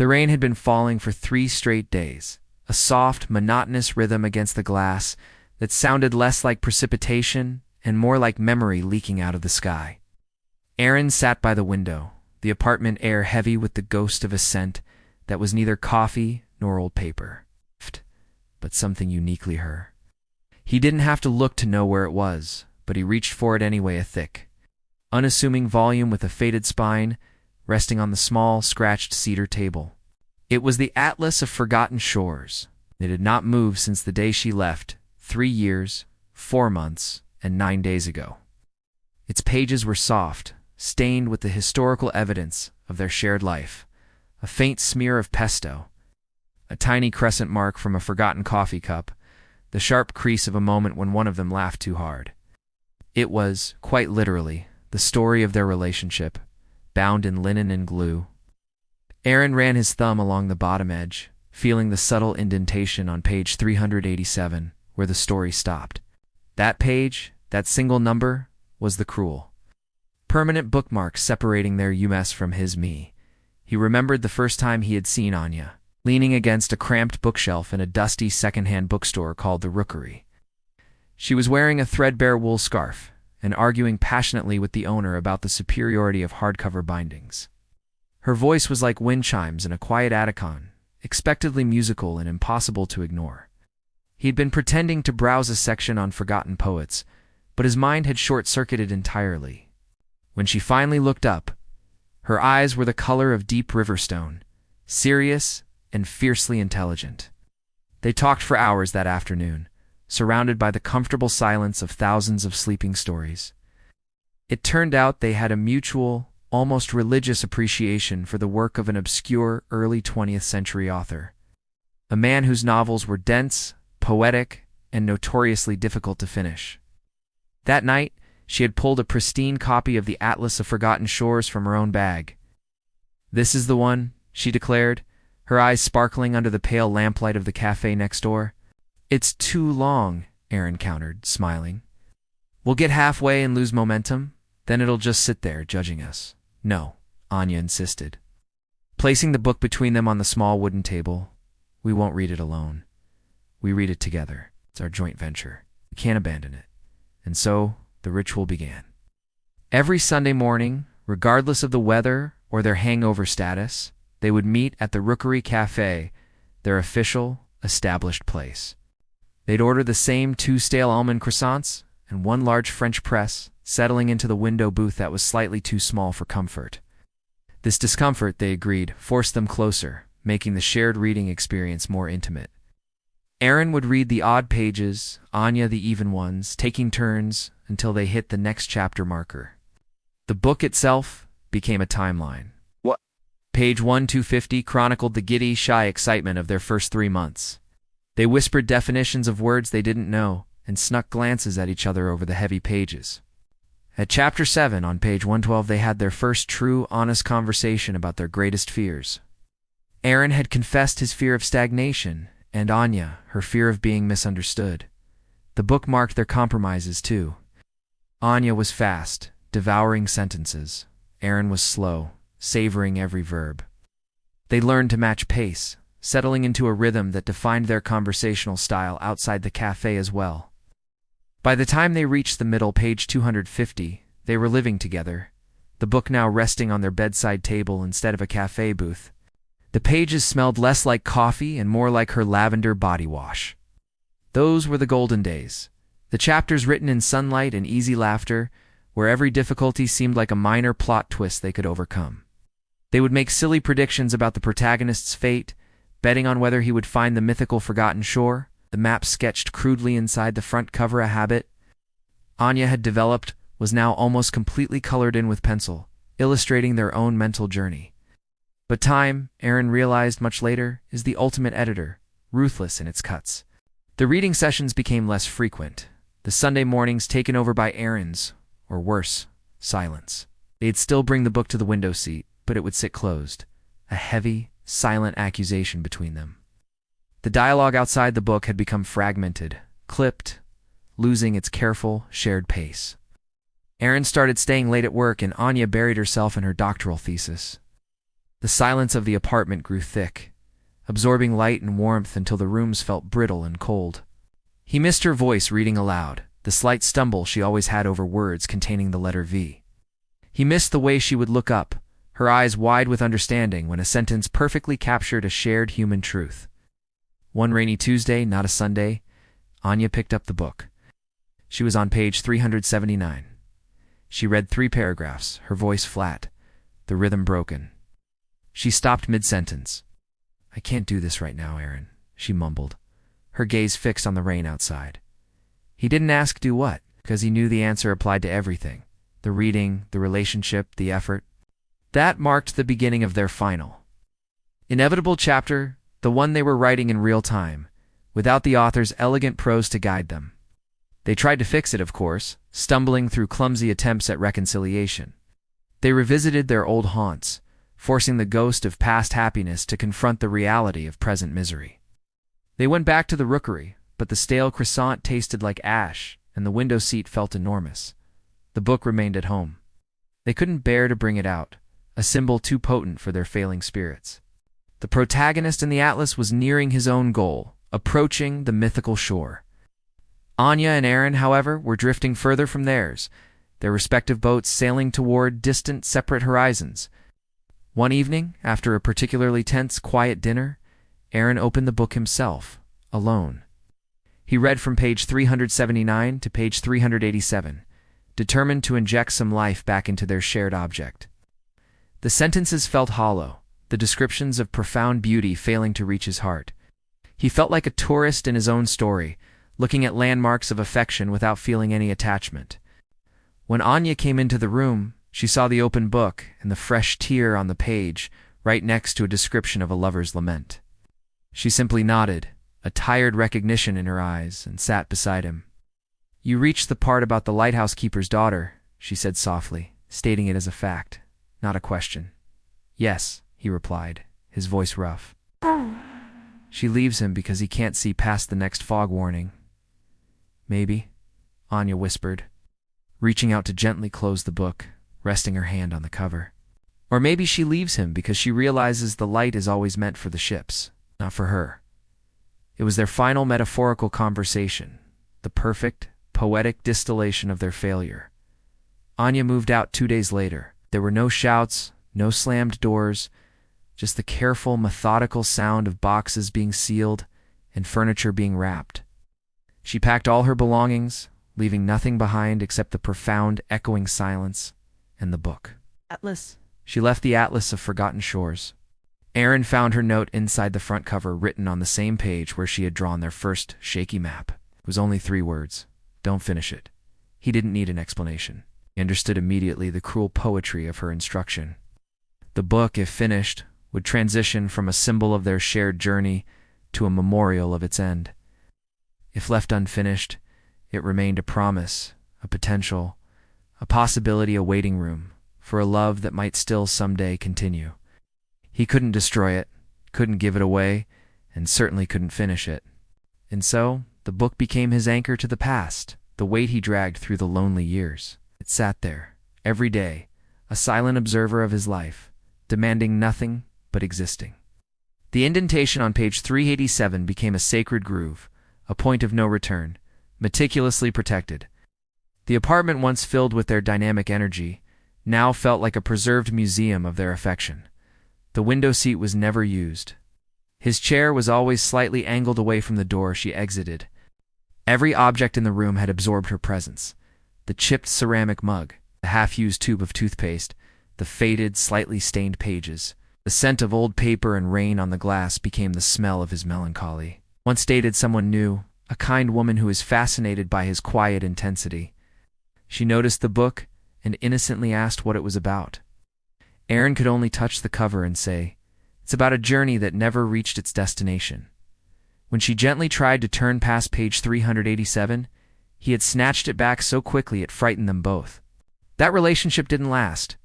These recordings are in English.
The rain had been falling for 3 straight days, a soft, monotonous rhythm against the glass that sounded less like precipitation and more like memory leaking out of the sky. Aaron sat by the window, the apartment air heavy with the ghost of a scent that was neither coffee nor old paper, but something uniquely her. He didn't have to look to know where it was, but he reached for it anyway, a thick, unassuming volume with a faded spine resting on the small, scratched cedar table. It was the Atlas of Forgotten Shores. It had not moved since the day she left, 3 years, 4 months, and 9 days ago. Its pages were soft, stained with the historical evidence of their shared life, a faint smear of pesto, a tiny crescent mark from a forgotten coffee cup, the sharp crease of a moment when one of them laughed too hard. It was, quite literally, the story of their relationship, bound in linen and glue. Aaron ran his thumb along the bottom edge, feeling the subtle indentation on page 387, where the story stopped. That page, that single number, was the cruel, permanent bookmark separating their you-mess from his me. He remembered the first time he had seen Anya, leaning against a cramped bookshelf in a dusty second-hand bookstore called the Rookery. She was wearing a threadbare wool scarf and arguing passionately with the owner about the superiority of hardcover bindings. Her voice was like wind chimes in a quiet atticon, expectedly musical and impossible to ignore. He had been pretending to browse a section on forgotten poets, but his mind had short-circuited entirely. When she finally looked up, her eyes were the color of deep river stone, serious and fiercely intelligent. They talked for hours that afternoon, surrounded by the comfortable silence of thousands of sleeping stories. It turned out they had a mutual, almost religious appreciation for the work of an obscure early 20th century author, a man whose novels were dense, poetic, and notoriously difficult to finish. That night, she had pulled a pristine copy of the Atlas of Forgotten Shores from her own bag. "This is the one," she declared, her eyes sparkling under the pale lamplight of the cafe next door. "It's too long," Aaron countered, smiling. "We'll get halfway and lose momentum, then it'll just sit there, judging us." "No," Anya insisted, placing the book between them on the small wooden table. "We won't read it alone. We read it together. It's our joint venture. We can't abandon it." And so the ritual began. Every Sunday morning, regardless of the weather or their hangover status, they would meet at the Rookery Cafe, their official, established place. They'd order the same 2 stale almond croissants and 1 large French press, settling into the window booth that was slightly too small for comfort. This discomfort, they agreed, forced them closer, making the shared reading experience more intimate. Aaron would read the odd pages, Anya the even ones, taking turns until they hit the next chapter marker. The book itself became a timeline. Page 1250 chronicled the giddy, shy excitement of their first 3 months. They whispered definitions of words they didn't know and snuck glances at each other over the heavy pages. At chapter 7 on page 112 they had their first true, honest conversation about their greatest fears. Aaron had confessed his fear of stagnation, and Anya, her fear of being misunderstood. The book marked their compromises, too. Anya was fast, devouring sentences. Aaron was slow, savoring every verb. They learned to match pace, settling into a rhythm that defined their conversational style outside the cafe as well. By the time they reached the middle, page 250, they were living together, the book now resting on their bedside table instead of a cafe booth. The pages smelled less like coffee and more like her lavender body wash. Those were the golden days, the chapters written in sunlight and easy laughter, where every difficulty seemed like a minor plot twist they could overcome. They would make silly predictions about the protagonist's fate, betting on whether he would find the mythical forgotten shore, the map sketched crudely inside the front cover a habit Anya had developed was now almost completely colored in with pencil, illustrating their own mental journey. But time, Aaron realized much later, is the ultimate editor, ruthless in its cuts. The reading sessions became less frequent, the Sunday mornings taken over by Aaron's, or worse, silence. They'd still bring the book to the window seat, but it would sit closed, a heavy, silent accusation between them. The dialogue outside the book had become fragmented, clipped, losing its careful, shared pace. Aaron started staying late at work and Anya buried herself in her doctoral thesis. The silence of the apartment grew thick, absorbing light and warmth until the rooms felt brittle and cold. He missed her voice reading aloud, the slight stumble she always had over words containing the letter V. He missed the way she would look up, her eyes wide with understanding when a sentence perfectly captured a shared human truth. One rainy Tuesday, not a Sunday, Anya picked up the book. She was on page 379. She read 3 paragraphs, her voice flat, the rhythm broken. She stopped mid-sentence. "I can't do this right now, Aaron," she mumbled, her gaze fixed on the rain outside. He didn't ask do what, because he knew the answer applied to everything. The reading, the relationship, the effort. That marked the beginning of their final, inevitable chapter, the one they were writing in real time, without the author's elegant prose to guide them. They tried to fix it, of course, stumbling through clumsy attempts at reconciliation. They revisited their old haunts, forcing the ghost of past happiness to confront the reality of present misery. They went back to the rookery, but the stale croissant tasted like ash, and the window seat felt enormous. The book remained at home. They couldn't bear to bring it out, a symbol too potent for their failing spirits. The protagonist in the atlas was nearing his own goal, approaching the mythical shore. Anya and Aaron, however, were drifting further from theirs, their respective boats sailing toward distant, separate horizons. One evening, after a particularly tense, quiet dinner, Aaron opened the book himself, alone. He read from page 379 to page 387, determined to inject some life back into their shared object. The sentences felt hollow, the descriptions of profound beauty failing to reach his heart. He felt like a tourist in his own story, looking at landmarks of affection without feeling any attachment. When Anya came into the room, she saw the open book and the fresh tear on the page, right next to a description of a lover's lament. She simply nodded, a tired recognition in her eyes, and sat beside him. "You reached the part about the lighthouse keeper's daughter," she said softly, stating it as a fact, not a question. "Yes," he replied, his voice rough. "She leaves him because he can't see past the next fog warning." "Maybe," Anya whispered, reaching out to gently close the book, resting her hand on the cover. "Or maybe she leaves him because she realizes the light is always meant for the ships, not for her." It was their final metaphorical conversation, the perfect, poetic distillation of their failure. Anya moved out 2 days later. There were no shouts, no slammed doors, just the careful, methodical sound of boxes being sealed and furniture being wrapped. She packed all her belongings, leaving nothing behind except the profound, echoing silence and the book. "Atlas." She left the atlas of forgotten shores. Aaron found her note inside the front cover, written on the same page where she had drawn their first shaky map. It was only 3 words. "Don't finish it." He didn't need an explanation. He understood immediately the cruel poetry of her instruction. The book, if finished, would transition from a symbol of their shared journey to a memorial of its end. If left unfinished, it remained a promise, a potential, a possibility, a waiting room for a love that might still someday continue. He couldn't destroy it, couldn't give it away, and certainly couldn't finish it. And so, the book became his anchor to the past, the weight he dragged through the lonely years. It sat there, every day, a silent observer of his life, demanding nothing but existing. The indentation on page 387 became a sacred groove, a point of no return, meticulously protected. The apartment, once filled with their dynamic energy, now felt like a preserved museum of their affection. The window seat was never used. His chair was always slightly angled away from the door she exited. Every object in the room had absorbed her presence. The chipped ceramic mug, the half-used tube of toothpaste, the faded, slightly stained pages. The scent of old paper and rain on the glass became the smell of his melancholy. Once dated someone new, a kind woman who was fascinated by his quiet intensity. She noticed the book and innocently asked what it was about. Aaron could only touch the cover and say, "It's about a journey that never reached its destination." When she gently tried to turn past page 387, he had snatched it back so quickly it frightened them both. That relationship didn't last.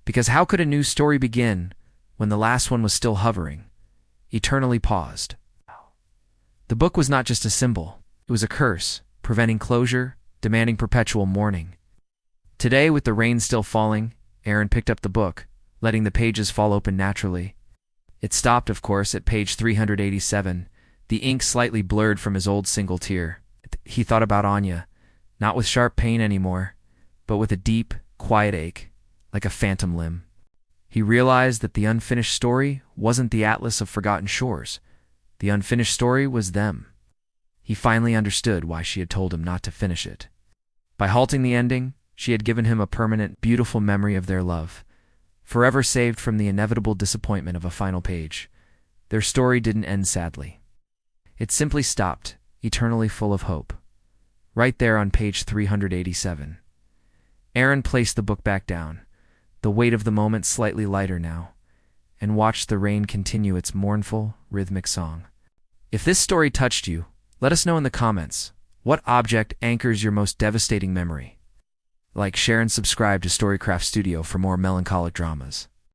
Because how could a new story begin when the last one was still hovering, eternally paused? The book was not just a symbol. It was a curse, preventing closure, demanding perpetual mourning. Today, with the rain still falling, Aaron picked up the book, letting the pages fall open naturally. It stopped, of course, at page 387, the ink slightly blurred from his old single tear. He thought about Anya, not with sharp pain anymore, but with a deep, quiet ache, like a phantom limb. He realized that the unfinished story wasn't the Atlas of Forgotten Shores. The unfinished story was them. He finally understood why she had told him not to finish it. By halting the ending, she had given him a permanent, beautiful memory of their love, forever saved from the inevitable disappointment of a final page. Their story didn't end sadly. It simply stopped, eternally full of hope. Right there on page 387. Aaron placed the book back down, the weight of the moment slightly lighter now, and watched the rain continue its mournful, rhythmic song. If this story touched you, let us know in the comments. What object anchors your most devastating memory? Like, share, and subscribe to Storycraft Studio for more melancholic dramas.